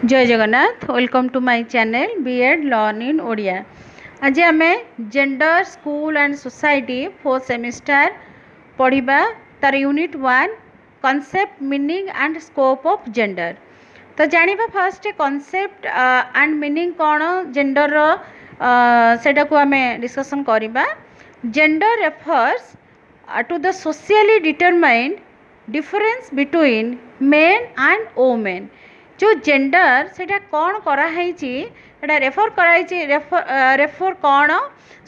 जय Jagannath. Welcome to my channel BEd learn in Odia. आज आम gender school and society fourth semester पढ़ा तार unit 1 concept meaning and scope of gender. तो जानिबा फर्स्ट कॉन्सेप्ट एंड मीनिंग कौन जेंडर सेटा को आम डिस्कसन करबा। Gender refers to the socially determined difference between men and women. जो जेंडर सेटा कौन कराई रेफर कराई रेफर कौन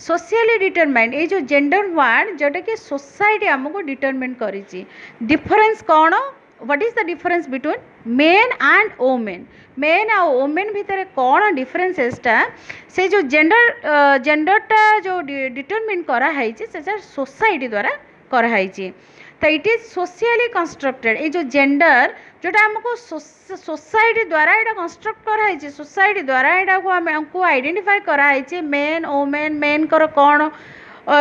सोशियली डिटरमाइंड ये जो जेंडर वर्ड जोटा कि सोसाइटी आमको डिटरमाइन करी डिफरेंस कौन what is the difference between men and women. Men आ वोमेन भितर कौन डिफरेंसेसटा से जो जेंडर जेंडरटा जो डिटरमाइन कराई से सोसाइटी द्वारा कराई। तो इट इज सोशियली कंस्ट्रक्टेड ये जो जेंडर जोटा आमको सोसाइटी द्वारा यहाँ कंस्ट्रक्ट कराई सोसाइटी द्वारा यहाँ आमको आइडेंटिफाई कराई मेन वोमेन मेन कर कौन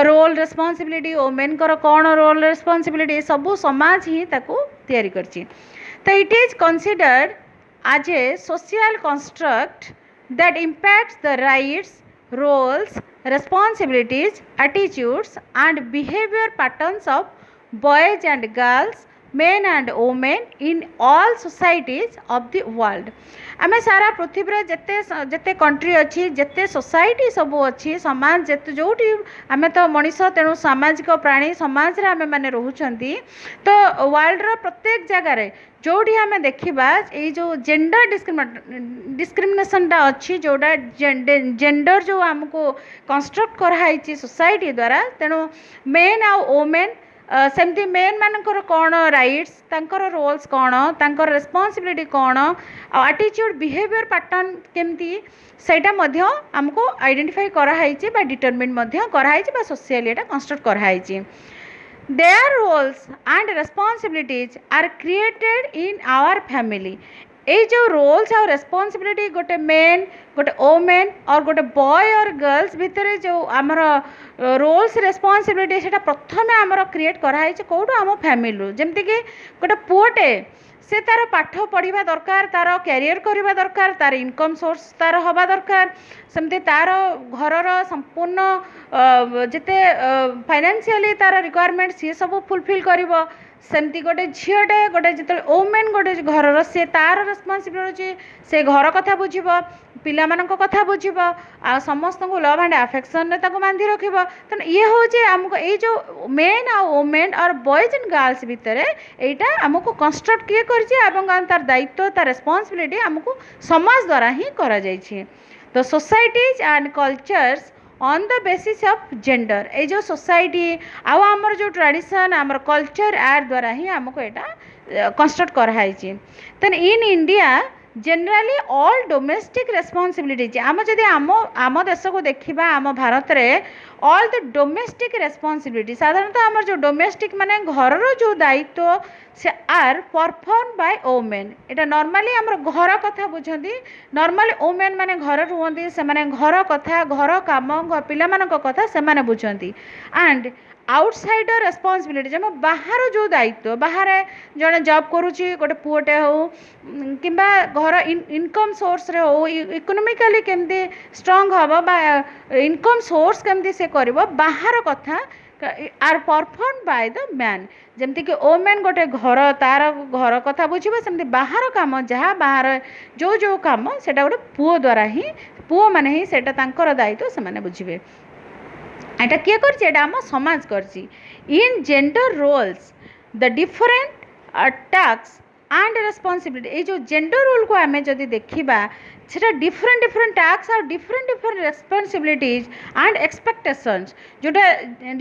रोल रेस्पॉन्सिबिलिटी वोमेन कर कौन रोल रेस्पॉन्सिबिलिटी सबू समाज ही ताको तैयारी करछि। तो it is considered as a social construct that impacts the rights, roles, responsibilities, attitudes and behavior patterns of boys and girls, men and women in all societies of the world। आमे सारा पृथ्वी जिते जिते कंट्री अच्छी जिते society सबू अच्छी समाज जिते जोटी आमे तो मनीष तेणु सामाजिक प्राणी समाज रे आमे माने रहउछंती। तो वर्ल्ड रो प्रत्येक जगह रे जोटी आमे देखिबा ए जो जेंडर डिस्क्रिमिनेशन टा अच्छी जोटा जेंडर जो आमको कंस्ट्रक्ट कराई सोसाइटी द्वारा तेणु मेन आ वोमेन सेमती मेन मानकर कौन राइट्स तांकर रोल्स कौन तांकर रेस्पॉन्सिबिलिटी कौन एटीट्यूड बिहेवियर पैटर्न केमती सेटा मध्य हमको आइडेंटिफाई कराई बा डिटरमिन मध्य कराई बा सोशली एटा कंस्ट्रक्ट कराई। Their roles and responsibilities are created in our family। ये जो रोल्स और रेस्पॉन्सिबिलिटी गोटे मेन गोटे वोमेन और गोटे बॉय और गर्ल्स भितर जो आमर रोल्स रेस्पॉन्सिबिलिटी से प्रथम आमर क्रिएट कराई कौटू आम फैमिली जमती कि गोटे पुओटे से तार पाठ पढ़ा दरकार तार कैरियर करवा दरकार तार इनकम सोर्स तार हवा दरकार सेमती तार घरर संपूर्ण जिते फाइनेंशियली तार रिक्वायरमेंट सी सब फुलफिल कर सेमती गोटे झीटे गोटे जो वोमेन गोटे घर सी तार रेस्पॉन्सिबिलिटी से घर कथा बुझब पिला कथा बुझब आ समस्त को लव एंड अफेक्शन बांधि रख। तो ये हूँ आमको ये जो मेन आ वोमेन और बॉयज एंड गर्ल्स भितर यहाँ आमको कंस्ट्रक्ट किए कर तार दायित्व तार रेस्पॉन्सिबिलिटी आमको समाज द्वारा ही करा जाइए। तो societies and cultures on the basis of gender ये जो सोसाइटी आमर जो ट्रेडिशन आमर कल्चर आर द्वारा ही आमको यहाँ कंस्ट्रक्ट कराई। तो in India generally all domestic responsibility आम जदि आम देश को देखा आम भारत में ऑल द डोमेस्टिक रेस्पॉन्सिबिलिटी साधारणतः आम जो डोमेस्टिक माने घर जो दायित्व से आर परफॉर्म बाय वोमेन। यहाँ नॉर्मली आम घर कथा बुझती नॉर्मली वोमेन माने घर रुहती से माने घर कथा घर काम पिला कथा से माने बुझती एंड आउटसाइडर रेस्पॉन्सिबिलिटी जब बाहर जो दायित्व बाहर जड़े जॉब करुच्ची गोटे पुओटे हो कि घर इनकम सोर्स रे हो इकोनॉमिकली केमती स्ट्रांग हम बा इनकम सोर्स केमती से कर बाहर कथा are perform by the man जमती कि वोमेन गोटे घर तार घर कथा बुझे सेमती बाहर काम जहाँ बाहर जो जो काम से गोटे पुओ द्वारा ही पुओ मैंने ही से दायित्व से बुझे। এটা किए करछि এটা आम समाज करछि। In gender roles the different task and responsibility ये जो जेंडर रोल को आम जदि देखा से डिफरेंट डिफरेंट टास्क और different different responsibilities and expectations जोटा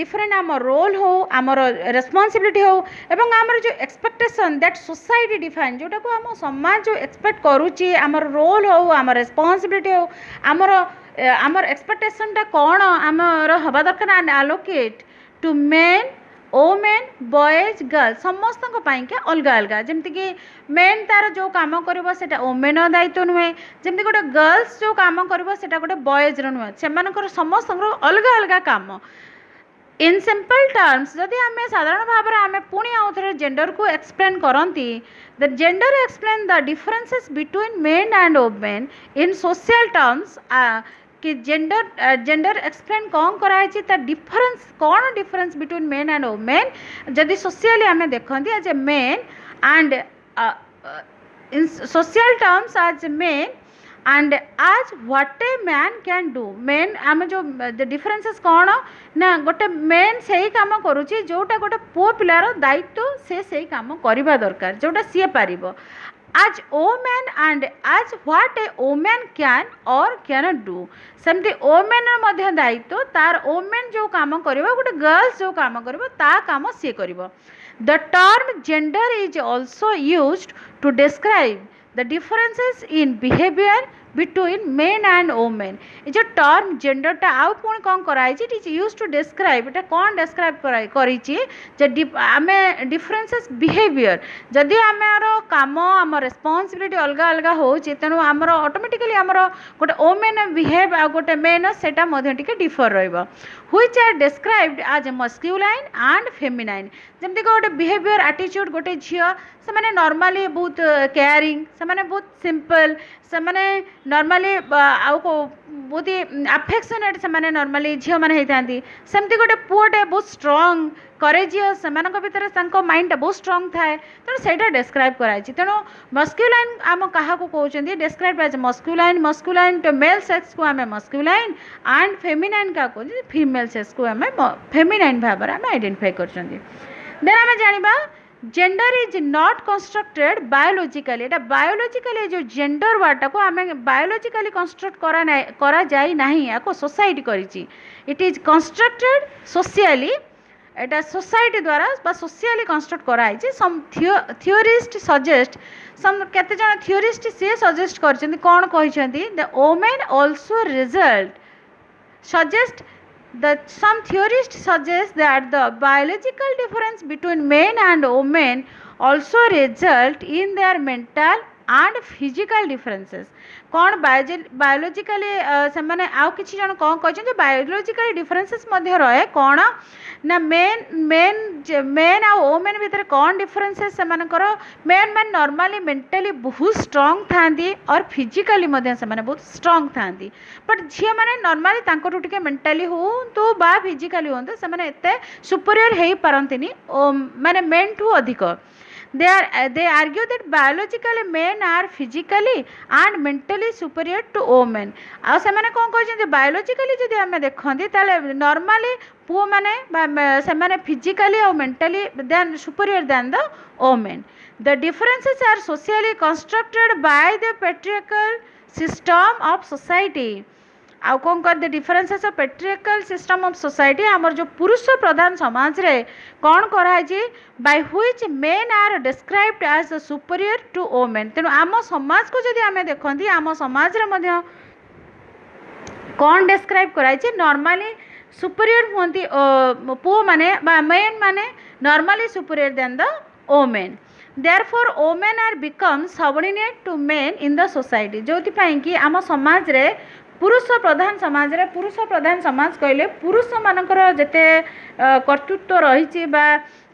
डिफरेंट आम रोल हो आमर रेस्पॉन्सिबिलिटी हो एवं आमर जो एक्सपेक्टेशन दैट सोसाइटी डिफाइन जोटा को आम समाज जो एक्सपेक्ट करुच्ची आमर रोल हो आमर रेस्पॉन्सिबिलिटी हो आमर आमर एक्सपेक्टेशनटा कौन आमर हवा दरकार allocate to men women boys girls समस्त क्या अलग अलग जमती कि मेन तार जो काम कर वोमेन दायित्व नुहे जमती गोटे गर्ल्स जो काम कर गोटे बॉयज नुहे से समस्त अलग अलग काम इन सिंपल टर्म्स जदि आम साधारण भाव में आम पुणी आउ थे जेंडर को एक्सप्लेन करती the gender explain the differences between men and women in social terms कि जेंडर एक्सप्लेन कौन कराई डिफरेंस कौन difference between men and women जदि सोशली आम देखते as a men and in social terms as men and as what a man can do men आम जो differences कौन ना गोटे मेन से ही काम करुच्ची जोटा गोटे पुओ पिलार दायित्व से काम करवा दरकार जोटा सी पार as woman and as what a woman can or cannot do सेमती woman मध्य दायित्व तार woman जो काम करिवो गोटे गर्ल्स जो काम करिवो ता काम सी करिवो the term gender is also used to describe the differences in behavior between men and women ये जो टर्म जेंडर टा आउ पुणी कौन कराई it is use to describe एटा कौन डिस्क्राइब करी जे आमे डिफरेंसेस बिहेवियर जदि आमर काम आम रेस्पॉन्सिबिलिटी अलग अलग होची तेणु आमर ऑटोमेटिकली आमर गोटे वुमेन बिहेव आ गोटे मेन सेटा मध्य टिके डिफर रहइबो which are described as masculine and feminine जमती गोटे बिहेवियर एटीट्यूड गोटे झियो से माने नॉर्मली बहुत केयरिंग से माने बहुत सिंपल से माने नॉर्मली आउ को बहुत ही अफेक्शनेट से माने नॉर्मली झियो माने होती सेमती गोटे पुओटे बहुत स्ट्रांग करेजियस से भर माइंड बहुत स्ट्रांग थाए तेणु से डिस्क्राइब कराई तेणु मस्क्यूलाइन आम क्या कहते describe as masculine to male sex को आम मस्क्यूलाइन एंड फेमिनाइन क्या कहते फीमेल सेक्स को आम फेमिनाइन भाव में आइडेंटिफाई कर देन आम जाना gender is not constructed biologically एटा बायोलॉजिकली जो जेंडर वार्ड को आम बायोलॉजिकली कंस्ट्रक्ट करा जाई नहीं या सोसाइटी करिछि इट इज कंस्ट्रक्टेड सोशियली एटा सोसाइटी द्वारा सोशियली कंस्ट्रक्ट कराई सम थियोरिस्ट सजेस्ट सम केते जन थियोरिस्ट से सजेस्ट करछन्ती कोन कहिसन्ती the women also result suggest that some theorists suggest that the biological difference between men and women also result in their mental and physical differences कौन biologically से माने आउ किछि जन कौन कहछन बायोलॉजिकल डिफरेंसेस मध्य रहे कौन ना मेन आ वुमेन भितर कौन डिफरेंसेस से मानकर मेन मैन नॉर्मली मेंटली बहुत स्ट्रांग थांती और फिजिकली मध्य से माने बहुत स्ट्रांग थांती बट झियो माने नॉर्मली तांको टिके मेंटली हो तो बा फिजिकली हो से माने एते सुपीरियर हेई पारंतिनी माने मेन टू अधिक they argue that biologically men are physically and mentally superior to women आ से माने कोन कहछन बायोलॉजिकली जदि हम देखंती ताले नॉर्मली पुओ माने से माने फिजिकली और mentally then superior than the women the differences are socially constructed by the patriarchal system of society आउ कौन कर the differences of patriarchal system of society आमर जो पुरुष प्रधान समाज रे कौन कराई by which men are described as superior to women तेणु आम समाज को जदि आम देखती आम समाज रे मध्य कौन डिस्क्राइब कराई नॉर्मली सुपीरियर होती पुओ माने मेन माने normally superior than the women therefore women are become subordinate to men in the society जोथि कि आम समाज रे पुरुष प्रधान समाज कहले पुरुष मानकर जेते कर्तृत्व रही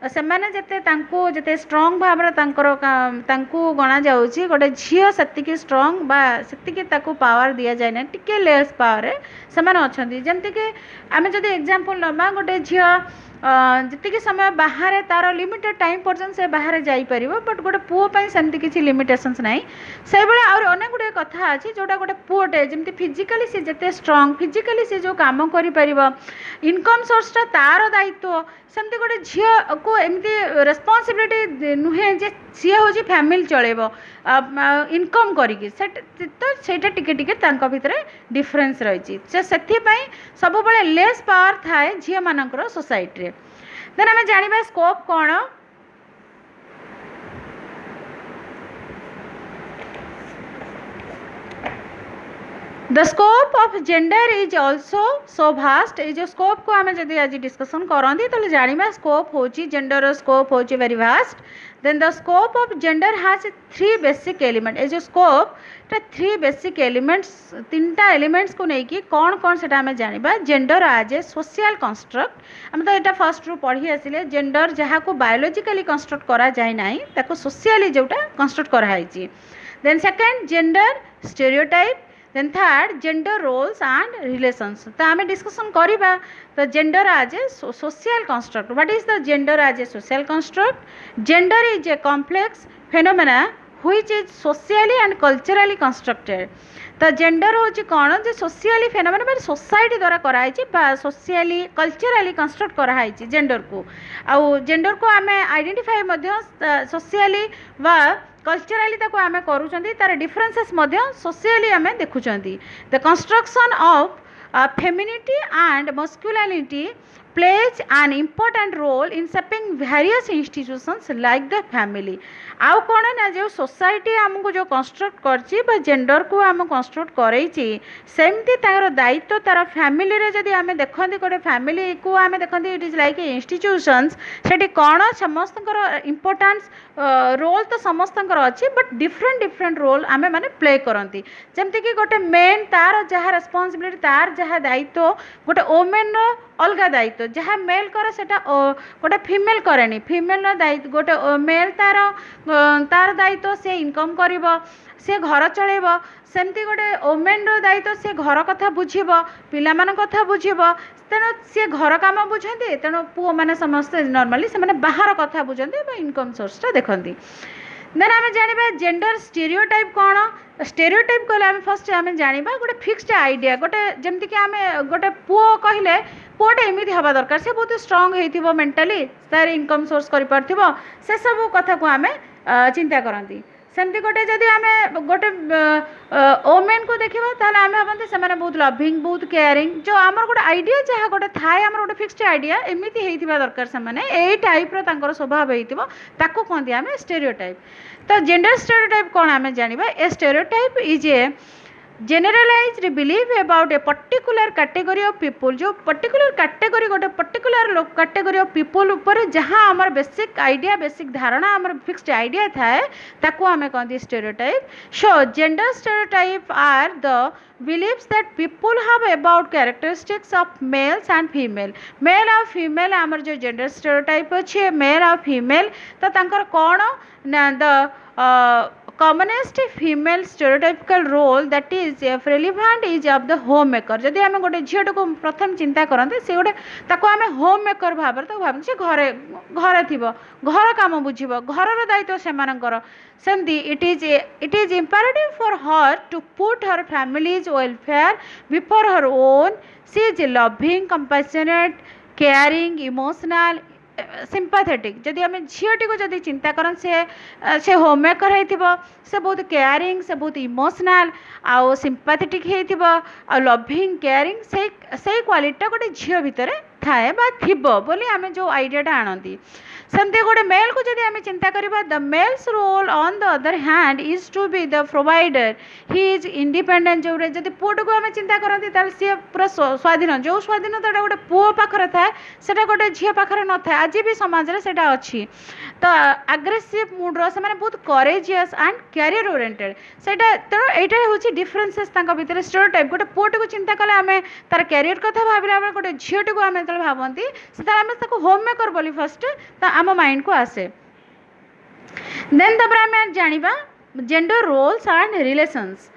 से माने जेते स्ट्रांग भाव तांको गणा जाउची गोटे झियो सेतिकी स्ट्रांग बा सेतिकी ताको पावर दिया जाय ना टिके लेस पावर रे से माने अछंती जेमति कि आमे जदि एग्जांपल नमा गोटे झियो जी समय बाहर तार लिमिटेड टाइम पर्यटन से बाहर जापर बट गोटे पुओ सेमती किसी लिमिटेशंस ना से भाई अनेक गुड़े कथा अच्छी जोटा गोटे पुओटे जमी फिजिकाली सी जिते स्ट्रांग फिजिकाली सी जो कम कर इनकम सोर्सटा तार दायित्व सेमती गोटे झील को एमती रेस्पॉन्सिबिलिटी नुहे जे सी हूँ फैमिली चलेब इनकम करिकी तो सेटा टिके टिके तांको भितर डिफरेंस रही से सब बड़े लेस पावर थाए झील मानकर सोसाइटी रे देन आम जानिबा स्कोप कौन the scope of gender is also so vast ये जो स्कोप को आम जब आज डिस्कसन करती तो जाना स्कोप हो जेंडर स्कोप हो very vast Then the scope of gender has three basic element. ए जो scope टा three basic elements, तीनटा elements को नहीं कि कौन सेटा हमें जानिबा. gender as a social construct. हम तो एटा first रू पढ़ी आसिले. gender जहाँ को biologically construct करा जाए नहीं, ताको socially जोटा construct करा है जी. Then second, gender stereotype. Then third, gender roles and relations. तो हमें discussion करिबा. तो gender as a social construct. What is the gender as a social construct? Gender is a complex phenomena which is socially and culturally constructed. तो gender होची कौन जे socially phenomena बा society द्वारा कराई छि बा सोशियली कल्चरली कंस्ट्रक्ट कराई छि जेंडर को. आउ जेंडर को आमे आइडेंटिफाई मध्य सोशियली बा कल्चरली ताको आमे करूचंती. तार डिफरेंसेस मध्य सोशियली आमे देखुचंती. The construction of femininity and masculinity plays an important role in shaping various institutions like the family. आउ कौन ना जो सोसाइटी आमको जो कंस्ट्रक्ट करछि बा जेंडर को आम कंस्ट्रक्ट करैछि सेमती तार दायित्व तार फैमिली रे जदि आमे देखंती गोटे फैमिली को आमे देखंती इट इज लाइक इंस्टीट्यूशंस सेठी कौन समस्तकर इंपोर्टेंस रोल तो समस्तकर अछि बट डिफरेंट रोल आमे माने प्ले करंती. जेमती कि गोटे मेन तार जहाँ रेस्पॉन्सिबिलिटी तार जहाँ दायित्व गोटे वोमेन रो अलग दायित्व जहाँ मेल करे सेटा गोटे फीमेल करेनी. फीमेल दायित्व गोटे मेल तार दायित्व से इनकम करिवो से घर चलेब. सेमती गोटे वोमेन रो दायित्व से घर कथा बुझिब पिला मान कथा बुझिब. तेणु सी घर काम बुझती. तेणु पुओ मैंने समस्ते नॉर्मली से मैंने बाहर कथा बुझती इनकम सोर्सटा देखती. देन आम जाना जेंडर स्टेरियोटाइप कौन. स्टेरियोटाइप कहले आम फर्स्ट आम जाना गोटे फिक्स्ड आइडिया गोटे जमती कि आम गोटे पुओ कहले पुओटे एमती हवा दरकार से बहुत स्ट्रंग हो मेंटाली तार इनकम सोर्स कर से सब कथा को आम चिंता करती. सेमती गोटे जदि आम गोटे वोमेन को देखा ताल आम भावती से बहुत लविंग बहुत केयरिंग जो आमर गोटे आइडिया जहाँ गोटे थाए आम गोटे फिक्स्ड आइडिया एमती होता दरकार से टाइप्र स्वभाव होता कहते आम स्टेरियोटाइप. तो जेंडर स्टेरियोटाइप कौन आम जाना. A stereotype is a generalized belief about a particular category of people. जो particular category गोटे particular category of people ऊपर जहाँ आमर बेसिक आइडिया बेसिक धारणा आमर फिक्स्ड आइडिया थाए ताको आमे कहते stereotype. So gender stereotype are the beliefs that people have about characteristics of males and female. Male और female आमर जो gender stereotype अच्छे male और female तो तांकर कौन ना the commonest female stereotypical role that is relevant is of the homemaker. जदि आम गोटे झीटा को प्रथम चिंता करते से गोटे ताको आम होममेकर भाव भाव से घरे घरे थी घर काम बुझब घर दायित्व से सेमती it is imperative for her to put her families welfare before her own. She is loving compassionate caring emotional sympathetic. जदि आम झीटी को जदि चिंता कर से होममेकर हो से बहुत केयरिंग से बहुत इमोशनल आउ सिंपाथेटिक हो लविंग केयरिंग से क्वालिटीटा गोटे झील भितर थाए बा थिबो बोली आम जो आइडियाटा आणती. सेमती गोटे मेल को जदि आम चिंता करवा the male's role on the other hand is to be the provider. He is independent. जो जब पुओटा को आम चिंता करती तार सी पूरा स्वाधीन जो स्वाधीनता गोटे पुओ पाखर थाए से गोटे झील पाखर न था. आज भी समाज में सेटा अच्छी. तो आग्रेसिव मुड्र से बहुत करेजियस एंड कैरियर ओरिएंटेड सेटा. तेणु यहाँ हूँ डिफरेन्सेस भितर स्टेरियोटाइप. गोटे पुओटी को चिंता कले आम तार कैरियर कथा भाविला बेले गोटे झीटी को आम जो भावती से होममेकर बोली फर्स्ट आम माइंड को आसे. देन तपर आम जाना gender roles and relations.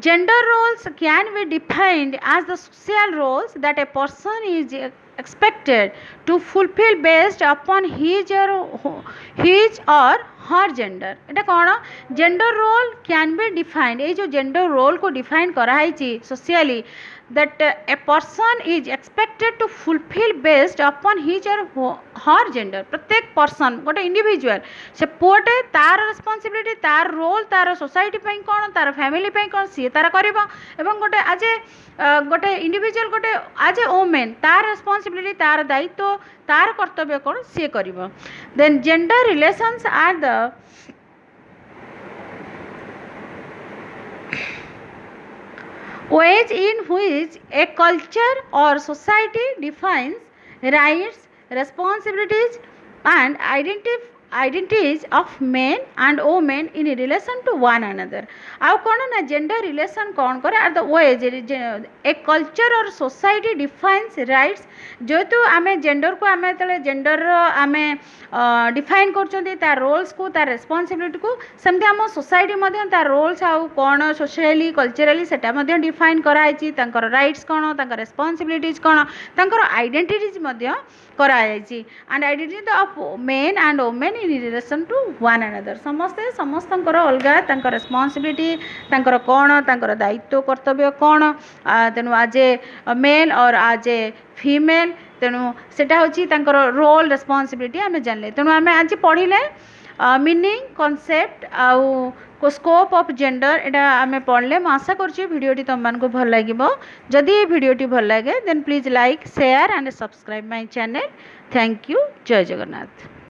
Gender roles can be defined as the social roles that a person is expected to fulfill based upon his or her gender. एटा कौन gender role can be defined. ये जो gender role को define कराई socially that a person is expected to fulfill based upon his or her gender. प्रत्येक person गोटे individual से पुओटे तार रेस्पॉन्सिबिलिटी तार रोल तार सोसाइटी कौन तार फैमिली कौन सी तार करिबो एवं गोटे आज गोटे इंडिविजुअल गोटे आज ए वोमेन तार रेस्पॉन्सिबिलिटी तार दायित्व तार कर्तव्य कौन सी करिबो. Then gender relations are the ways in which a culture or society defines rights, responsibilities and identities of men and women in relation to one another आउ कौन ना जेंडर रिलेशन कौन करे are the ways a culture और society defines rights जेहेतु आम gender को आम जो जेंडर आम डिफाइन कर रोल्स को तार रेस्पॉन्सिबिलिटी को सेमती आम सोसाइटी तार रोल्स आउ कौन सोशली कल्चराली सेटा डिफाइन कराई राइट्स कौन रेस्पॉन्सिबिलिटीज कौन आइडेंटिटीज कराई and identity of men and women in relation to one another समस्ते समस्त अलग रेस्पॉन्सिबिलिटी कौन दायित्व कर्तव्य कौन तेणु आज ए मेल और आज ए फीमेल तेणु सेटा हूँ रोल रेस्पॉन्सिबिलिटी आम जानले तेणु आम आज पढ़ले मीनिंग कॉन्सेप्ट आउ को स्कोप ऑफ जेंडर एटा आम पढ़ले आशा करुँची भिडियोटी तुम मानक भल लगे जदि ये भिडियोटी भल लगे then please like share and subscribe my channel thank you जय जगन्नाथ।